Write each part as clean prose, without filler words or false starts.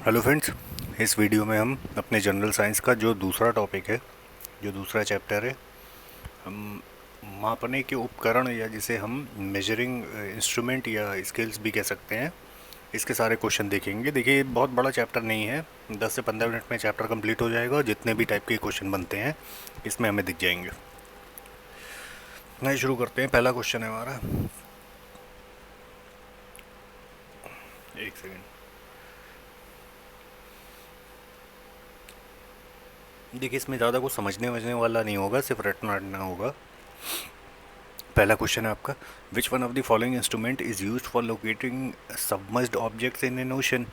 Hello friends. इस video में हम अपने जनरल साइंस का जो दूसरा टॉपिक है, जो दूसरा चैप्टर है, हम मापने के उपकरण या जिसे हम मेजरिंग इंस्ट्रूमेंट या स्केल्स भी कह सकते हैं, इसके सारे क्वेश्चन देखेंगे। देखिए ये बहुत बड़ा चैप्टर नहीं है, 10 से 15 मिनट में चैप्टर कंप्लीट हो जाएगा और जितने भी टाइप के क्वेश्चन बनते हैं इसमें हमें दिख जाएंगे। नहीं, शुरू करते हैं। पहला क्वेश्चन है हमारा, एक सेकेंड। देखिए इसमें ज़्यादा कुछ समझने वझने वाला नहीं होगा, सिर्फ रटना रटना होगा। पहला क्वेश्चन है आपका, which one of the following instrument is used for locating submerged objects in an ocean.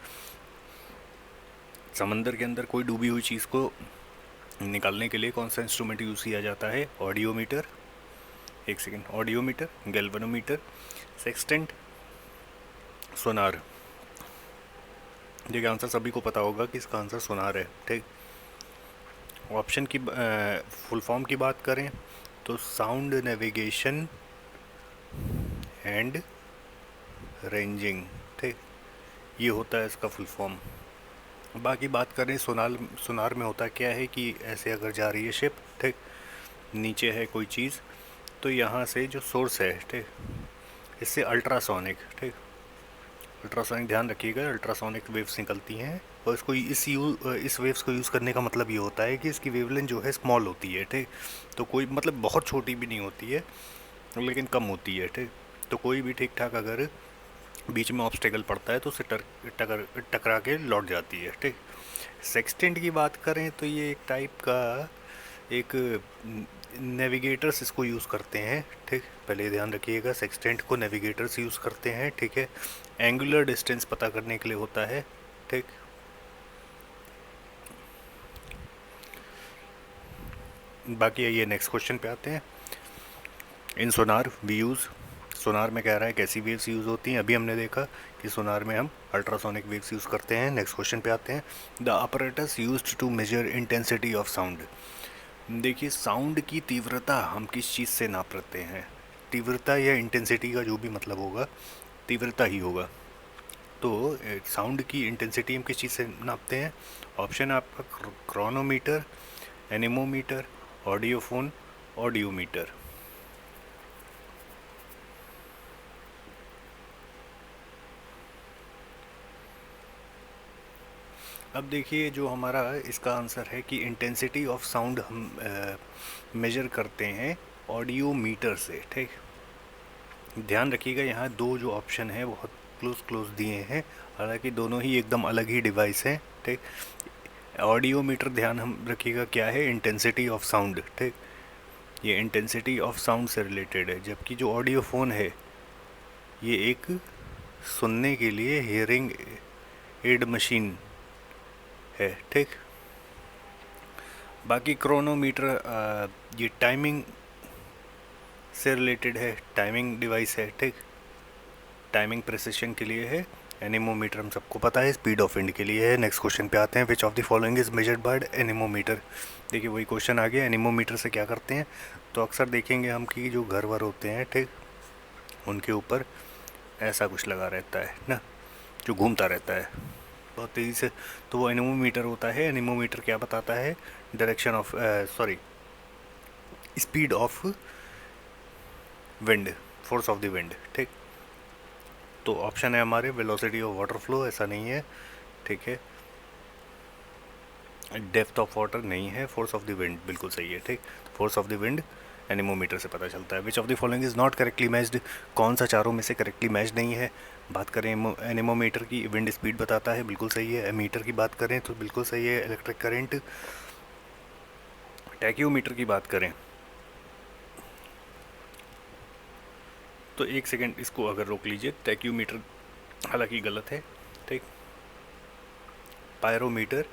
समंदर के अंदर कोई डूबी हुई चीज़ को निकालने के लिए कौन सा इंस्ट्रूमेंट यूज़ किया जाता है? ऑडियोमीटर, एक सेकेंड, ऑडियोमीटर, गैल्वेनोमीटर, सेक्सटेंट, सोनार। देखिए आंसर सभी को पता होगा कि इसका आंसर सोनार है। ठीक, ऑप्शन की फुल फॉर्म की बात करें तो साउंड नेविगेशन एंड रेंजिंग। ठीक, ये होता है इसका फुल फॉर्म। बाकी बात करें सोनार, सोनार में होता क्या है कि ऐसे अगर जा रही है शिप, ठीक, नीचे है कोई चीज़, तो यहाँ से जो सोर्स है, ठीक, इससे अल्ट्रासोनिक, ठीक, अल्ट्रासोनिक ध्यान रखिएगा, अल्ट्रासोनिक वेव्स निकलती हैं और इसको इस वेव्स को यूज़ करने का मतलब ये होता है कि इसकी वेवलेंथ जो है स्मॉल होती है। ठीक, तो कोई मतलब बहुत छोटी भी नहीं होती है लेकिन कम होती है। ठीक, तो कोई भी ठीक ठाक अगर बीच में ऑब्स्टेकल पड़ता है तो उससे टकरा के लौट जाती है। ठीक, सेक्सटेंट की बात करें तो ये एक टाइप का एक नेविगेटर्स इसको यूज़ करते हैं। ठीक, पहले ये ध्यान रखिएगा, सेक्सटेंट को नेविगेटर्स यूज़ करते हैं। ठीक है, एंगुलर डिस्टेंस पता करने के लिए होता है। ठीक, बाकी ये नेक्स्ट क्वेश्चन पे आते हैं। इन सोनार वी यूज़, सोनार में कह रहा है कैसी वेव्स यूज़ होती हैं। अभी हमने देखा कि सोनार में हम अल्ट्रासोनिक वेव्स यूज़ करते हैं। नेक्स्ट क्वेश्चन पे आते हैं, the apparatus used to measure intensity of sound. देखिए साउंड की तीव्रता हम किस चीज़ से नापते हैं? तीव्रता या इंटेंसिटी का जो भी मतलब होगा, तीव्रता ही होगा। तो साउंड की इंटेंसिटी हम किस चीज़ से नापते हैं? ऑप्शन है आपका क्रोनोमीटर, एनेमोमीटर, ऑडियोफोन, ऑडियोमीटर। अब देखिए जो हमारा इसका आंसर है कि इंटेंसिटी ऑफ साउंड हम मेजर करते हैं ऑडियोमीटर से। ठीक, ध्यान रखिएगा यहाँ दो जो ऑप्शन है बहुत क्लोज क्लोज दिए हैं, हालांकि दोनों ही एकदम अलग ही डिवाइस हैं। ठीक, ऑडियोमीटर ध्यान हम रखिएगा क्या है, इंटेंसिटी ऑफ साउंड। ठीक, ये इंटेंसिटी ऑफ साउंड से रिलेटेड है, जबकि जो ऑडियोफोन है ये एक सुनने के लिए हियरिंग एड मशीन है। ठीक, बाकी क्रोनोमीटर ये टाइमिंग से रिलेटेड है, टाइमिंग डिवाइस है। ठीक, टाइमिंग प्रिसिशन के लिए है। एनेमोमीटर हम सबको पता है स्पीड ऑफ विंड के लिए है। नेक्स्ट क्वेश्चन पे आते हैं, विच of the following is measured by anemometer. देखिए वही क्वेश्चन आ गया, एनेमोमीटर से क्या करते हैं? तो अक्सर देखेंगे हम कि जो घर वर होते हैं, ठीक, उनके ऊपर ऐसा कुछ लगा रहता है ना, जो घूमता रहता है बहुत तेज़ी से, तो वो एनेमोमीटर होता है। एनेमोमीटर क्या बताता है? Direction of sorry speed of wind, force of the wind. ठीक, तो ऑप्शन है हमारे वेलोसिटी ऑफ वाटर फ्लो, ऐसा नहीं है। ठीक है, डेप्थ ऑफ वाटर नहीं है, फोर्स ऑफ द विंड बिल्कुल सही है। ठीक, force of the wind anemometer से पता चलता है। Which of the following is not correctly matched, कौन सा चारों में से करेक्टली मैच नहीं है? बात करें एनेमोमीटर की, विंड स्पीड बताता है, बिल्कुल सही है। एमीटर की बात करें तो बिल्कुल सही है, इलेक्ट्रिक करंट। टैक्योमीटर की बात करें तो एक सेकेंड इसको अगर रोक लीजिए, टैक्योमीटर हालांकि गलत है। ठीक, पायरोमीटर,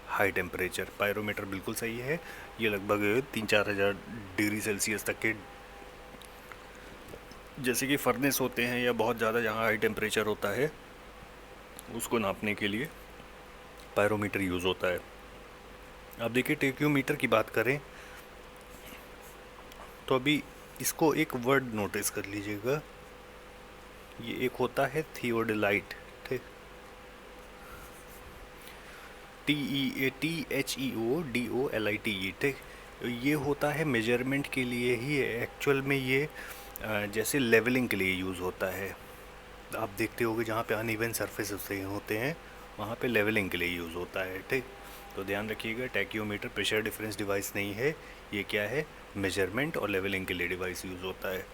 हाई टेम्परेचर, पायरोमीटर बिल्कुल सही है। ये लगभग 3-4 हज़ार डिग्री सेल्सियस तक के, जैसे कि फर्नेस होते हैं या बहुत ज़्यादा जहाँ हाई टेम्परेचर होता है उसको नापने के लिए पायरोमीटर यूज़ होता है। अब देखिए टेक्योमीटर की बात करें तो अभी इसको एक वर्ड नोटिस कर लीजिएगा, ये एक होता है थियोडलाइट। ठीक, THEODOLITE, ठीक। ये होता है मेजरमेंट के लिए ही, एक्चुअल में ये जैसे लेवलिंग के लिए यूज़ होता है। आप देखते होगे जहाँ पे अनइवन सरफेस होते हैं वहाँ पे लेवलिंग के लिए यूज़ होता है, ठीक। तो ध्यान रखिएगा, टैक्योमीटर प्रेशर डिफरेंस डिवाइस नहीं है, ये क्या है, मेजरमेंट और लेवलिंग के लिए डिवाइस यूज़ होता है।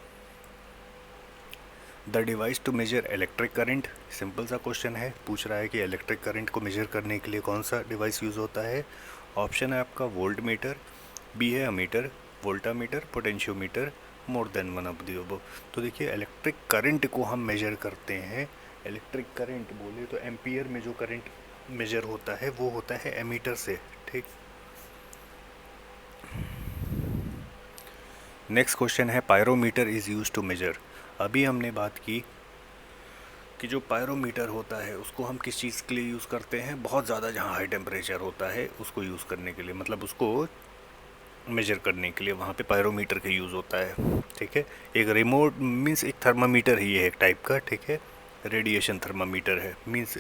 The device to measure electric current, simple सा क्वेश्चन है, पूछ रहा है कि इलेक्ट्रिक करंट को मेजर करने के लिए कौन सा डिवाइस यूज़ होता है। ऑप्शन है आपका वोल्ट मीटर, बी है ammeter, voltameter, potentiometer, more than one of the above. तो देखिए इलेक्ट्रिक करंट को हम मेजर करते हैं, इलेक्ट्रिक करंट बोले तो एम्पियर में जो करंट मेजर होता है वो होता है एमीटर से, ठीक। नेक्स्ट क्वेश्चन है pyrometer is use to measure. अभी हमने बात की कि जो पायरोमीटर होता है उसको हम किस चीज़ के लिए यूज़ करते हैं, बहुत ज़्यादा जहाँ हाई टेम्परेचर होता है उसको यूज़ करने के लिए, मतलब उसको मेजर करने के लिए वहाँ पे पायरोमीटर का यूज़ होता है, ठीक है। एक रिमोट मीन्स एक थर्मामीटर ही है एक टाइप का, ठीक है। रेडिएशन थर्मामीटर है, मीन्स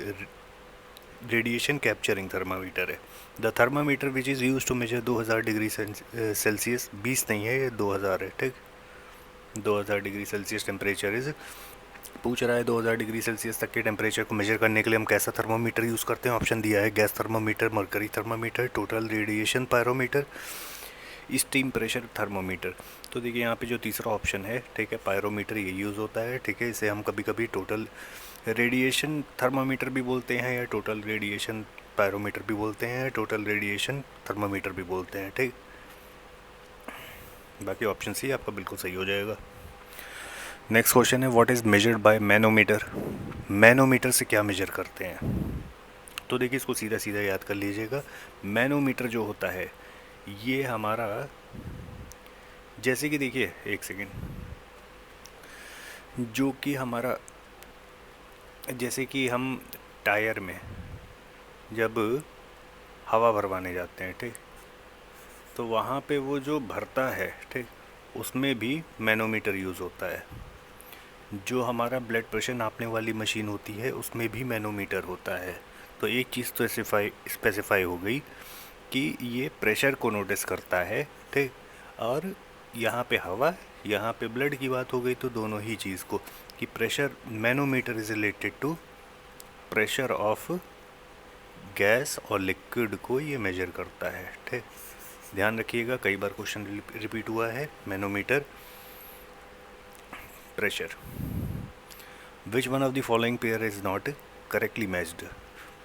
रेडिएशन कैप्चरिंग थर्मामीटर है। The thermometer which is use to measure 2000 degree Celsius, 20 नहीं है ये 2000 है, ठीक। 2000 डिग्री सेल्सियस टेम्परेचर इज़, पूछ रहा है 2000 डिग्री सेल्सियस तक के टेम्परेचर को मेजर करने के लिए हम कैसा थर्मामीटर यूज़ करते हैं। ऑप्शन दिया है gas thermometer, mercury thermometer, total radiation pyrometer, steam pressure thermometer. तो देखिए यहाँ पे जो तीसरा ऑप्शन है, ठीक है, पायरोमीटर ये यूज़ होता है, ठीक है। इसे हम कभी कभी टोटल रेडिएशन थर्मामीटर भी बोलते हैं, या टोटल रेडिएशन पायरोमीटर भी बोलते हैं, टोटल रेडिएशन थर्मामीटर भी बोलते हैं, ठीक। बाकी ऑप्शन सी आपका बिल्कुल सही हो जाएगा। नेक्स्ट क्वेश्चन है what is measured by manometer. Manometer से क्या मेजर करते हैं, तो देखिए इसको सीधा सीधा याद कर लीजिएगा। मैनोमीटर जो होता है ये हमारा, जैसे कि देखिए एक सेकेंड, जो कि हमारा जैसे कि हम टायर में जब हवा भरवाने जाते हैं, ठीक, तो वहाँ पे वो जो भरता है, ठीक, उसमें भी मैनोमीटर यूज़ होता है। जो हमारा ब्लड प्रेशर नापने वाली मशीन होती है उसमें भी मैनोमीटर होता है। तो एक चीज़ तो स्पेसिफाई हो गई कि ये प्रेशर को नोटिस करता है, ठीक। और यहाँ पे हवा, यहाँ पे ब्लड की बात हो गई, तो दोनों ही चीज़ को कि pressure, manometer is related to pressure of gas और लिक्विड को ये मेजर करता है, ठीक। ध्यान रखिएगा, कई बार क्वेश्चन रिपीट हुआ है, manometer, pressure. Which one of the following pair is not correctly matched.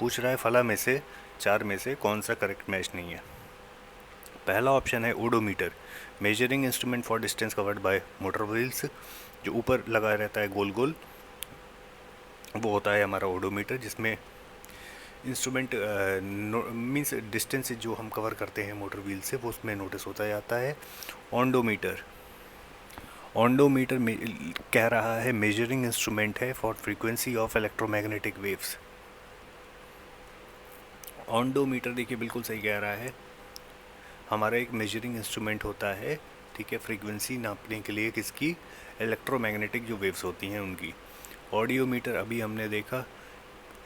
पूछ रहा है फला में से, चार में से कौन सा करेक्ट मैच नहीं है। पहला ऑप्शन है odometer, measuring instrument for distance covered by motor wheels, जो ऊपर लगा रहता है गोल गोल, वो होता है हमारा ओडोमीटर, जिसमें इंस्ट्रूमेंट मीन्स डिस्टेंस जो हम कवर करते हैं मोटर व्हील से वो उसमें नोटिस होता जाता है। ऑन्डोमीटर, ऑन्डोमीटर कह रहा है मेजरिंग इंस्ट्रूमेंट है for frequency of electromagnetic waves. Ondometer देखिए बिल्कुल सही कह रहा है, हमारा एक मेजरिंग इंस्ट्रूमेंट होता है, ठीक है, फ्रीक्वेंसी नापने के लिए किसकी, इलेक्ट्रोमैग्नेटिक जो वेव्स होती हैं उनकी। ऑडियोमीटर अभी हमने देखा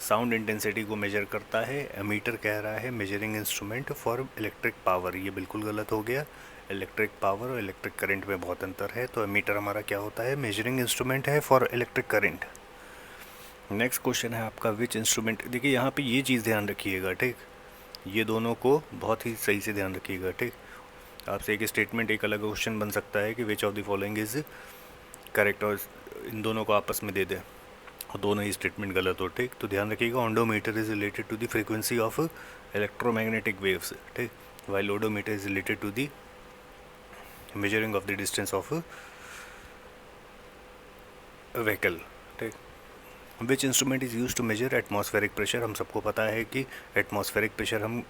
साउंड इंटेंसिटी को मेजर करता है। एमीटर कह रहा है measuring instrument for electric power, ये बिल्कुल गलत हो गया। इलेक्ट्रिक पावर और इलेक्ट्रिक करंट में बहुत अंतर है, तो एमीटर हमारा क्या होता है, मेजरिंग इंस्ट्रूमेंट है for electric current. Next question है आपका विच इंस्ट्रूमेंट, देखिए यहाँ पे ये चीज़ ध्यान रखिएगा, ठीक, ये दोनों को बहुत ही सही से ध्यान रखिएगा, ठीक। आपसे एक स्टेटमेंट, एक अलग क्वेश्चन बन सकता है कि विच of the following is correct, और इन दोनों को आपस में दे दें और दोनों ही स्टेटमेंट गलत हो, ठीक। तो ध्यान रखिएगा, ondometer is related to the frequency of electromagnetic waves, ठीक, while odometer is related to the measuring of the distance of vehicle, ठीक। Which instrument is use to measure atmospheric pressure, हम सबको पता है कि एटमॉस्फेरिक प्रेशर हम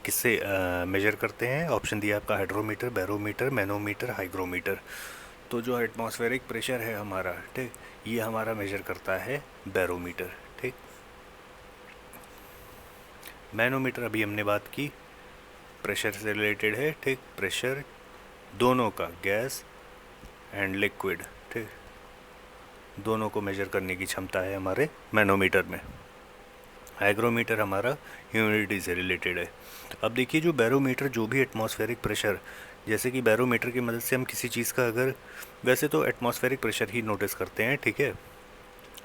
किससे major करते हैं। ऑप्शन दिया आपका हाइड्रोमीटर, बैरोमीटर, मैनोमीटर, हाइग्रोमीटर। तो जो एटमॉस्फेरिक प्रेशर है हमारा, ठीक, ये हमारा मेजर करता है बैरोमीटर, ठीक। मैनोमीटर अभी हमने बात की, प्रेशर से रिलेटेड है, ठीक, प्रेशर दोनों का, गैस एंड लिक्विड, ठीक, दोनों को मेजर करने की क्षमता है हमारे मैनोमीटर में। हाइग्रोमीटर हमारा ह्यूमिडिटी से रिलेटेड है। अब देखिए जो बैरोमीटर, जो भी एटमॉस्फेरिक प्रेशर, जैसे कि बैरोमीटर की मदद से हम किसी चीज़ का, अगर वैसे तो एटमॉस्फेरिक प्रेशर ही नोटिस करते हैं, ठीक है।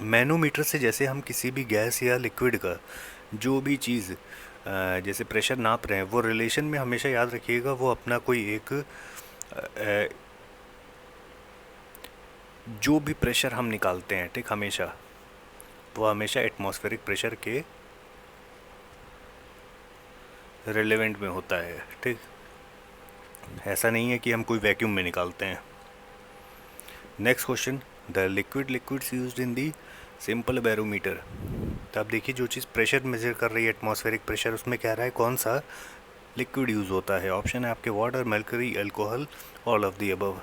मैनोमीटर से जैसे हम किसी भी गैस या लिक्विड का जो भी चीज़ जैसे प्रेशर नाप रहे हैं, वो रिलेशन में हमेशा याद रखिएगा वो अपना कोई एक जो भी प्रेशर हम निकालते हैं, ठीक, हमेशा वो हमेशा एटमॉस्फेरिक प्रेशर के रिलेवेंट में होता है, ठीक। ऐसा नहीं है कि हम कोई वैक्यूम में निकालते हैं। Next question, the liquids used in the simple barometer. तो आप देखिए जो चीज़ प्रेशर मेजर कर रही है, एटमॉस्फेरिक प्रेशर, उसमें कह रहा है कौन सा लिक्विड यूज़ होता है। ऑप्शन है आपके water, mercury, alcohol, all of the above.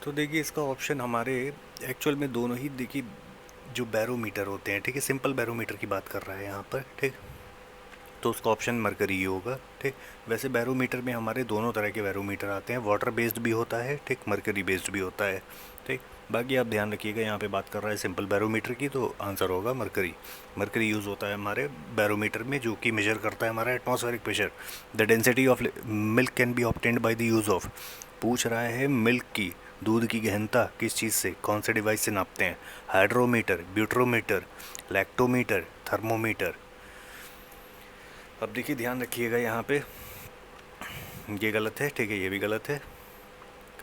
तो देखिए इसका ऑप्शन हमारे एक्चुअल में दोनों ही, देखिए जो बैरोमीटर होते हैं, ठीक है, सिंपल बैरोमीटर की बात कर रहा है यहाँ पर, ठीक, तो उसका ऑप्शन मरकरी ही होगा, ठीक। वैसे बैरोमीटर में हमारे दोनों तरह के बैरोमीटर आते हैं, वाटर बेस्ड भी होता है, ठीक, मरकरी बेस्ड भी होता है, ठीक। बाकी आप ध्यान रखिएगा यहाँ पे बात कर रहा है सिंपल बैरोमीटर की, तो आंसर होगा मरकरी। मरकरी यूज़ होता है हमारे बैरोमीटर में, जो कि मेजर करता है हमारा atmospheric pressure. The density of milk can be obtained by the use of, पूछ रहा है मिल्क की, दूध की गहनता किस चीज़ से, कौन से डिवाइस से नापते हैं। Hydrometer, butyrometer, lactometer, thermometer. अब देखिए ध्यान रखिएगा यहाँ पे, ये गलत है, ठीक है, ये भी गलत है,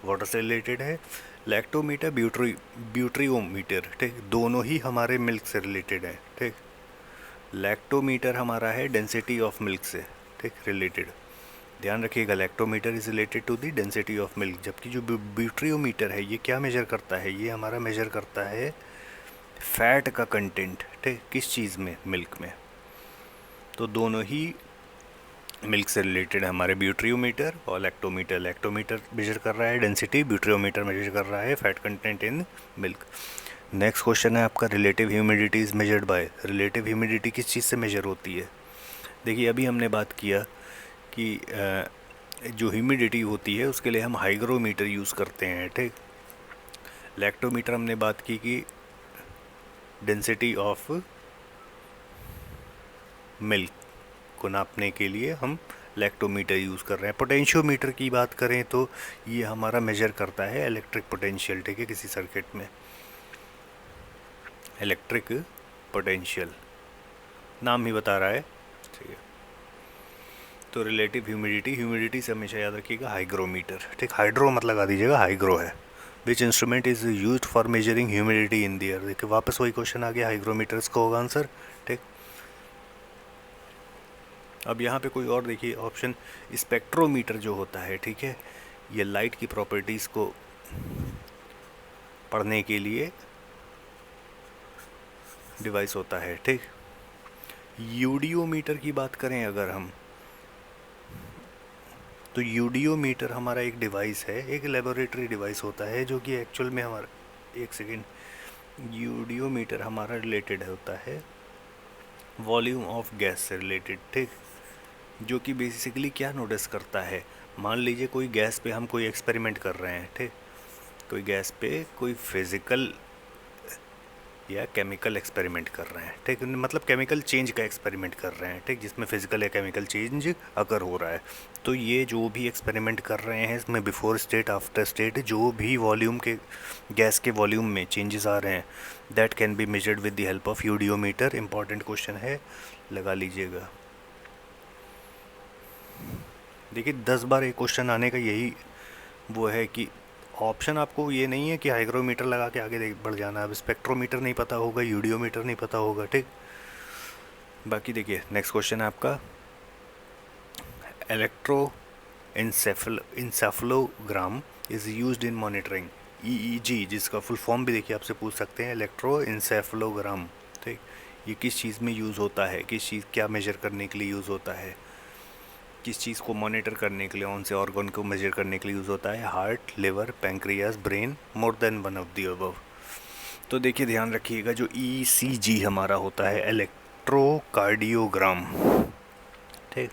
वाटर से रिलेटेड है। लैक्टोमीटर, ब्यूट्रियोमीटर, ठीक, दोनों ही हमारे मिल्क से रिलेटेड है, ठीक। लैक्टोमीटर हमारा है डेंसिटी ऑफ मिल्क से, ठीक, रिलेटेड। ध्यान रखिएगा lactometer is related to the density of milk, जबकि जो ब्यूट्रियोमीटर है ये क्या मेजर करता है, ये हमारा मेजर करता है फैट का कंटेंट, ठीक, किस चीज़ में, मिल्क में। तो दोनों ही मिल्क से रिलेटेड है हमारे ब्यूट्रियोमीटर और लैक्टोमीटर। लैक्टोमीटर मेजर कर रहा है डेंसिटी, ब्यूट्रियोमीटर मेजर कर रहा है fat content in milk. Next question है आपका, relative humidity is measured by. Relative humidity किस चीज़ से मेजर होती है। देखिए अभी हमने बात किया कि जो ह्यूमिडिटी होती है उसके लिए हम हाइग्रोमीटर यूज़ करते हैं, ठीक। लैक्टोमीटर हमने बात की कि डेंसिटी ऑफ मिल्क को नापने के लिए हम लैक्टोमीटर यूज़ कर रहे हैं। पोटेंशियोमीटर की बात करें तो ये हमारा मेजर करता है इलेक्ट्रिक पोटेंशियल, ठीक है, किसी सर्किट में इलेक्ट्रिक पोटेंशियल, नाम ही बता रहा है, ठीक है। तो रिलेटिव ह्यूमिडिटी से हमेशा याद रखिएगा हाइग्रोमीटर, ठीक, हाइड्रो मत लगा दीजिएगा, हाइग्रो है। विच instrument is used for measuring humidity in the air. देखिए वापस वही क्वेश्चन आ गया, हाइग्रोमीटर इसका होगा आंसर, ठीक। अब यहाँ पे कोई और देखिए ऑप्शन, स्पेक्ट्रोमीटर जो होता है, ठीक है, ये लाइट की प्रॉपर्टीज़ को पढ़ने के लिए डिवाइस होता है, ठीक। यूडियोमीटर की बात करें अगर हम, तो यूडियोमीटर हमारा एक डिवाइस है, एक लेबोरेटरी डिवाइस होता है जो कि एक्चुअल में हमारा, एक सेकेंड, यूडियोमीटर हमारा रिलेटेड होता है वॉल्यूम ऑफ गैस से रिलेटेड, ठीक, जो कि बेसिकली क्या नोटिस करता है। मान लीजिए कोई गैस पे हम कोई एक्सपेरिमेंट कर रहे हैं, ठीक, कोई गैस पे कोई फिज़िकल या केमिकल एक्सपेरिमेंट कर रहे हैं, ठीक, मतलब केमिकल चेंज का एक्सपेरिमेंट कर रहे हैं, ठीक, जिसमें फिज़िकल या केमिकल चेंज अगर हो रहा है, तो ये जो भी एक्सपेरिमेंट कर रहे हैं इसमें बिफोर स्टेट, आफ्टर स्टेट, जो भी वॉल्यूम के, गैस के वॉल्यूम में चेंजेस आ रहे हैं, that can be measured with the help of eudiometer. Important question है, लगा लीजिएगा। देखिए 10 बार एक क्वेश्चन आने का यही वो है कि ऑप्शन आपको ये नहीं है कि हाइग्रोमीटर लगा के आगे बढ़ जाना। अब स्पेक्ट्रोमीटर नहीं पता होगा, यूडियोमीटर नहीं पता होगा, ठीक। बाकी देखिए नेक्स्ट क्वेश्चन है आपका, electroencephalogram is used in monitoring EEG, जिसका फुल फॉर्म भी देखिए आपसे पूछ सकते हैं, इलेक्ट्रो इंसेफलोग्राम, ठीक। ये किस चीज़ में यूज़ होता है, किस चीज़, क्या मेजर करने के लिए यूज़ होता है, किस चीज़ को मॉनिटर करने के लिए, कौन से ऑर्गन को मेजर करने के लिए यूज़ होता है। Heart, liver, pancreas, brain, more than one of the above. तो देखिए ध्यान रखिएगा जो ईसीजी हमारा होता है, इलेक्ट्रोकार्डियोग्राम, ठीक,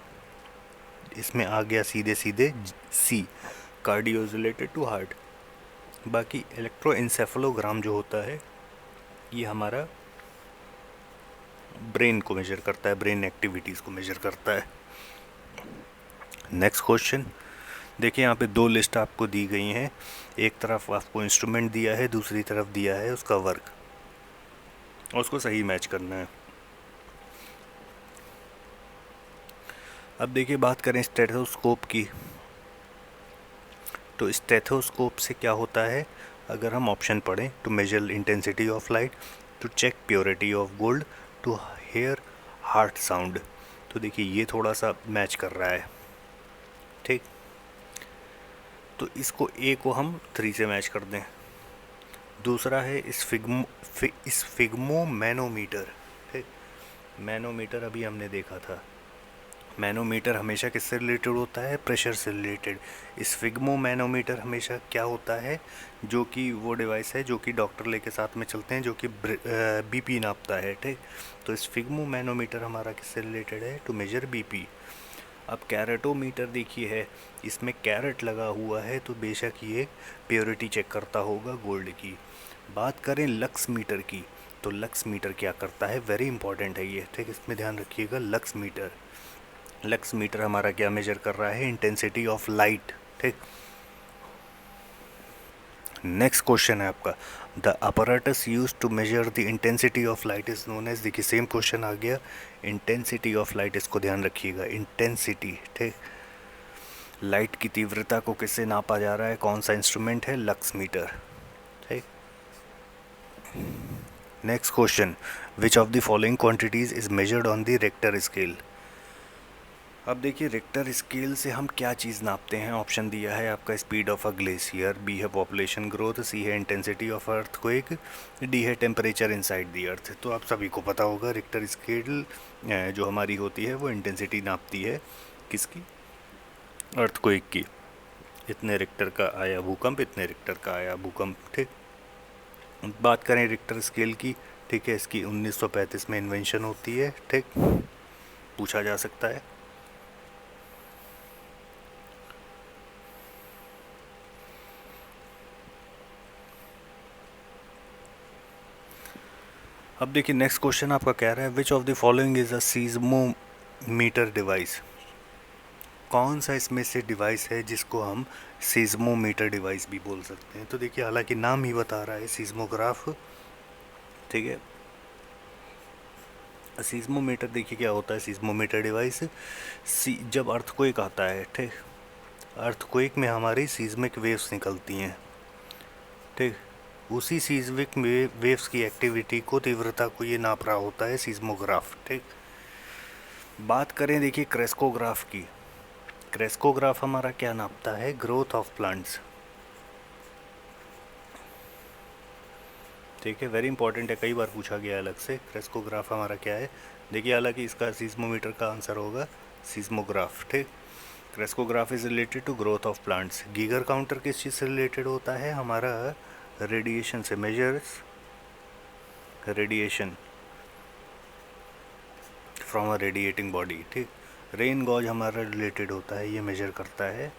इसमें आ गया सीधे सीधे C, cardio is related to heart. बाकी इलेक्ट्रोइंसेफलोग्राम जो होता है ये हमारा ब्रेन को मेजर करता है, ब्रेन एक्टिविटीज़ को मेजर करता है। नेक्स्ट क्वेश्चन देखिए, यहाँ पे दो लिस्ट आपको दी गई हैं, एक तरफ आपको इंस्ट्रूमेंट दिया है, दूसरी तरफ दिया है उसका वर्क, और उसको सही मैच करना है। अब देखिए बात करें स्टेथोस्कोप की, तो स्टेथोस्कोप से क्या होता है, अगर हम ऑप्शन पढ़ें, to measure intensity of light, to check purity of gold, to hear heart sound. तो देखिए ये थोड़ा सा मैच कर रहा है, ठीक, तो इसको ए को हम 3 से मैच कर दें। दूसरा है स्फिग्मो मैनोमीटर, ठीक, मैनोमीटर अभी हमने देखा था, मैनोमीटर हमेशा किससे रिलेटेड होता है, प्रेशर से रिलेटेड। स्फिग्मो मैनोमीटर हमेशा क्या होता है, जो कि वो डिवाइस है जो कि डॉक्टर लेके साथ में चलते हैं, जो कि बीपी नापता है, ठीक। तो स्फिग्मो मैनोमीटर हमारा किससे रिलेटेड है, टू मेजर बीपी। अब कैरेटोमीटर देखिए है, इसमें कैरेट लगा हुआ है, तो बेशक ये प्योरिटी चेक करता होगा गोल्ड की। बात करें लक्स मीटर की, तो लक्स मीटर क्या करता है, वेरी इंपॉर्टेंट है ये, ठीक, इसमें ध्यान रखिएगा। लक्स मीटर हमारा क्या मेजर कर रहा है, इंटेंसिटी ऑफ लाइट, ठीक। नेक्स्ट क्वेश्चन है आपका, the apparatus use to measure the intensity of light is known as, देखिए सेम क्वेश्चन आ गया, इंटेंसिटी ऑफ लाइट, इसको ध्यान रखिएगा, इंटेंसिटी, ठीक। लाइट की तीव्रता को किससे नापा जा रहा है, कौन सा इंस्ट्रूमेंट है, लक्स मीटर, ठीक। Next question, which of the following quantities is measured on the Richter scale. अब देखिए रिक्टर स्केल से हम क्या चीज़ नापते हैं, ऑप्शन दिया है आपका, speed of a glacier, B है पॉपुलेशन ग्रोथ, सी है इंटेंसिटी ऑफ अर्थक्वेक, डी है टेम्परेचर इनसाइड द अर्थ। तो आप सभी को पता होगा रिक्टर स्केल जो हमारी होती है वो इंटेंसिटी नापती है किसकी, अर्थक्वेक की। इतने रिक्टर का आया भूकंप, इतने रिक्टर का आया भूकंप, ठीक। बात करें रिक्टर स्केल की, ठीक है, इसकी 1935 में इन्वेंशन होती है, ठीक, पूछा जा सकता है। अब देखिए नेक्स्ट क्वेश्चन आपका कह रहा है, which of the following is a seismometer device. कौन सा इसमें से डिवाइस है जिसको हम सीज़्मोमीटर डिवाइस भी बोल सकते हैं। तो देखिए हालांकि नाम ही बता रहा है सीज़्मोग्राफ, ठीक है। सीज़्मोमीटर देखिए क्या होता है, सीज़्मोमीटर डिवाइस, जब अर्थक्वेक आता है, ठीक, अर्थक्वेक में हमारी सीज़मिक वेव्स निकलती हैं, ठीक, उसी सीज़मिक वेव्स की एक्टिविटी को, तीव्रता को ये नाप रहा होता है सीज़्मोग्राफ, ठीक। बात करें देखिए क्रेस्कोग्राफ की, क्रेस्कोग्राफ हमारा क्या नापता है, ग्रोथ ऑफ प्लांट्स, ठीक है, वेरी इंपॉर्टेंट है, कई बार पूछा गया अलग से। क्रेस्कोग्राफ हमारा क्या है, देखिए हालांकि इसका सीज़्मोमीटर का आंसर होगा सीज़्मोग्राफ, ठीक। Crescograph is related to growth of plants. Geiger counter किस चीज़ से रिलेटेड होता है, हमारा रेडिएशन से, measures radiation from a radiating body, ठीक। रेन गॉज हमारा रिलेटेड होता है, ये मेजर करता है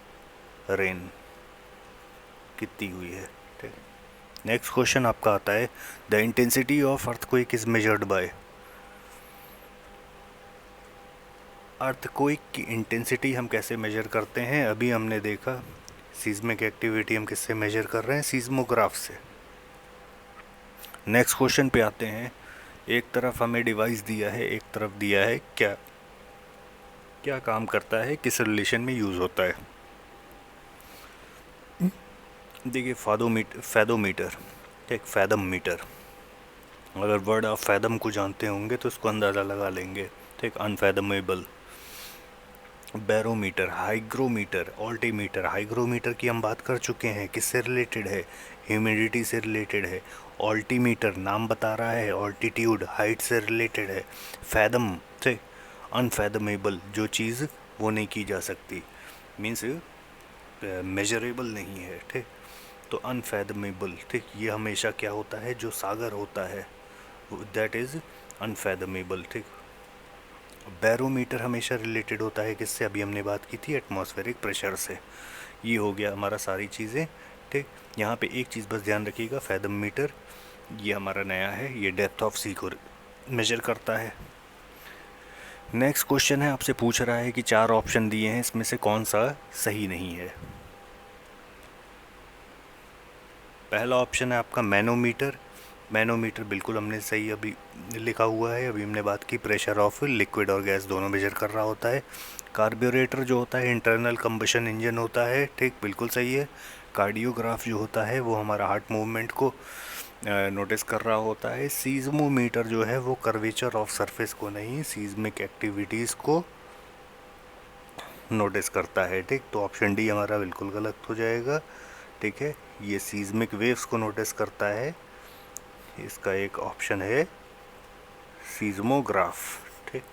रेन कितनी हुई है, ठीक। नेक्स्ट क्वेश्चन आपका आता है, the intensity of earthquake is measured by. Earthquake की इंटेंसिटी हम कैसे मेजर करते हैं, अभी हमने देखा सीज़मिक एक्टिविटी हम किससे मेजर कर रहे हैं, सीज़्मोग्राफ से। नेक्स्ट क्वेश्चन पे आते हैं, एक तरफ हमें डिवाइस दिया है, एक तरफ दिया है क्या क्या काम करता है, किस रिलेशन में यूज़ होता है। देखिए फैदोमीटर, ठीक, फैदम मीटर, अगर वर्ड आप फैदम को जानते होंगे तो उसको अंदाज़ा लगा लेंगे, ठीक, unfathomable. Barometer, hygrometer, altimeter, hygrometer की हम बात कर चुके हैं, किससे रिलेटेड है, ह्यूमिडिटी से रिलेटेड है। ऑल्टीमीटर नाम बता रहा है, ऑल्टीट्यूड, हाइट से रिलेटेड है। फैदम, ठीक, अनफैदमेबल, जो चीज़ वो नहीं की जा सकती, मीन्स मेजरेबल नहीं है, ठीक। तो अनफैदमेबल, ठीक, ये हमेशा क्या होता है, जो सागर होता है दैट इज़ अनफैदमेबल, ठीक। बैरोमीटर हमेशा रिलेटेड होता है किससे, अभी हमने बात की थी एटमॉस्फेरिक प्रेशर से। ये हो गया हमारा सारी चीज़ें, ठीक। यहाँ पे एक चीज़ बस ध्यान रखिएगा, फैदम मीटर ये हमारा नया है, ये डेप्थ ऑफ सी को मेजर करता है। नेक्स्ट क्वेश्चन है, आपसे पूछ रहा है कि 4 ऑप्शन दिए हैं, इसमें से कौन सा सही नहीं है। पहला ऑप्शन है आपका मैनोमीटर। मैनोमीटर बिल्कुल हमने सही अभी लिखा हुआ है, अभी हमने बात की प्रेशर ऑफ लिक्विड और गैस दोनों मेजर कर रहा होता है। कार्बोरेटर जो होता है इंटरनल कंबशन इंजन होता है, ठीक, बिल्कुल सही है। कार्डियोग्राफ जो होता है वो हमारा हार्ट मूवमेंट को नोटिस कर रहा होता है। सीज़मोमीटर जो है वो कर्वेचर ऑफ सरफेस को नहीं, सीज़मिक एक्टिविटीज़ को नोटिस करता है, ठीक। तो ऑप्शन डी हमारा बिल्कुल गलत हो जाएगा, ठीक है। ये सीज़मिक वेव्स को नोटिस करता है, इसका एक ऑप्शन है सीज़मोग्राफ, ठीक।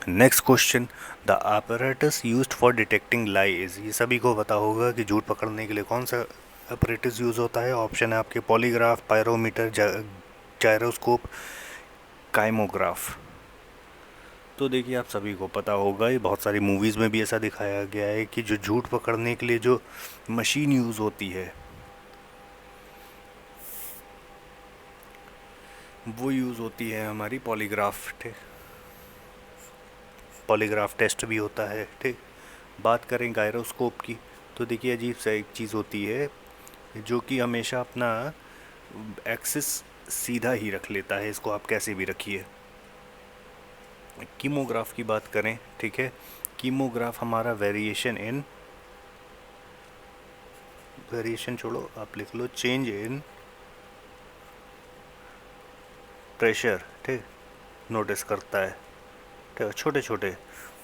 Next question, the apparatus used for detecting lies. ये सभी को पता होगा कि झूठ पकड़ने के लिए कौन सा apparatus यूज़ होता है। ऑप्शन है आपके पॉलीग्राफ, पायरोमीटर, जायरोस्कोप, काइमोग्राफ। तो देखिए आप सभी को पता होगा, ये बहुत सारी मूवीज़ में भी ऐसा दिखाया गया है कि जो झूठ पकड़ने के लिए जो मशीन यूज़ होती है वो यूज़ होती है हमारी पॉलीग्राफ, ठीक। पॉलीग्राफ टेस्ट भी होता है, ठीक। बात करें गायरोस्कोप की, तो देखिए अजीब सा एक चीज़ होती है जो कि हमेशा अपना एक्सिस सीधा ही रख लेता है, इसको आप कैसे भी रखिए। कीमोग्राफ की बात करें, ठीक है, कीमोग्राफ हमारा वेरिएशन छोड़ो, आप लिख लो चेंज इन प्रेशर, ठीक, नोटिस करता है, ठीक। छोटे छोटे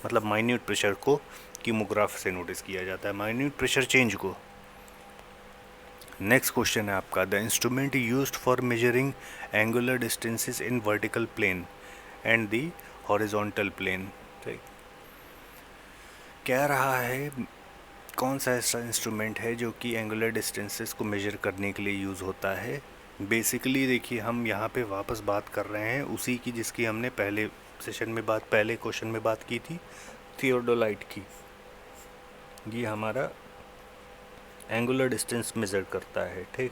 मतलब माइन्यूट प्रेशर को कीमोग्राफ से नोटिस किया जाता है, माइन्यूट प्रेशर चेंज को। नेक्स्ट क्वेश्चन है आपका, the instrument used for measuring angular distances in vertical plane and the horizontal plane, ठीक। कह रहा है कौन सा ऐसा इंस्ट्रूमेंट है जो कि एंगुलर डिस्टेंसेस को मेजर करने के लिए यूज़ होता है। बेसिकली देखिए हम यहाँ पे वापस बात कर रहे हैं उसी की जिसकी हमने पहले क्वेश्चन में बात की थी, थियोडोलाइट की। ये हमारा एंगुलर डिस्टेंस मेज़र करता है, ठीक,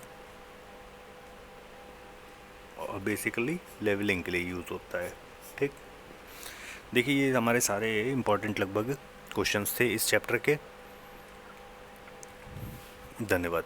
और बेसिकली लेवलिंग के लिए यूज़ होता है, ठीक। देखिए ये हमारे सारे इम्पोर्टेंट लगभग क्वेश्चंस थे इस चैप्टर के। धन्यवाद।